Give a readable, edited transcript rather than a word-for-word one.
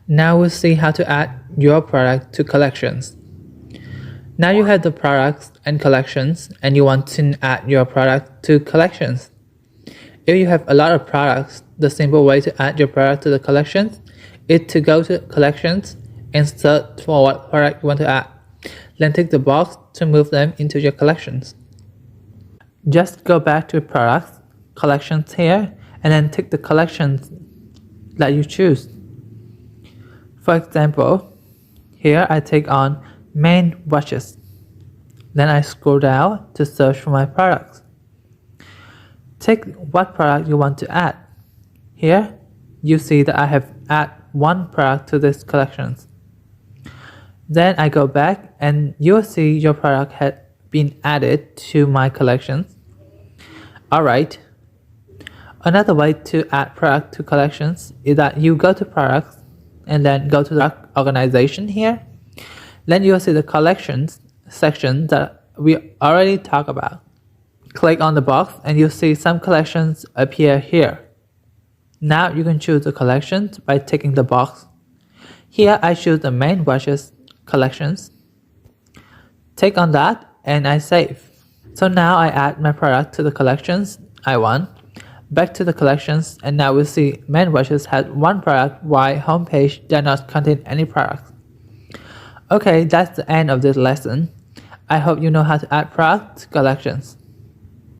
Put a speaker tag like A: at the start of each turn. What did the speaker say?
A: Now we'll see how to add your product to collections. Now you have the products and collections and you want to add your product to collections. If you have a lot of products, the simple way to add your product to the collections is to go to collections and search for what product you want to add. Then tick the box to move them into your collections. Just go back to products, collections here, and then tick the collections that you choose. For example, here I take on main watches. Then I scroll down to search for my products. Tick what product you want to add. Here, you see that I have added one product to this collection. Then I go back and you'll see your product had been added to my collections. Alright. Another way to add product to collections is that you go to products and then go to the organization here. Then you'll see the collections section that we already talked about. Click on the box and you'll see some collections appear here. Now you can choose the collections by ticking the box. Here I choose the main watches collections. Click on that and I save. So now I add my product to the collections I want. Back to the collections, and now we see main watches had one product while homepage does not contain any products. Okay, that's the end of this lesson. I hope you know how to add product to collections.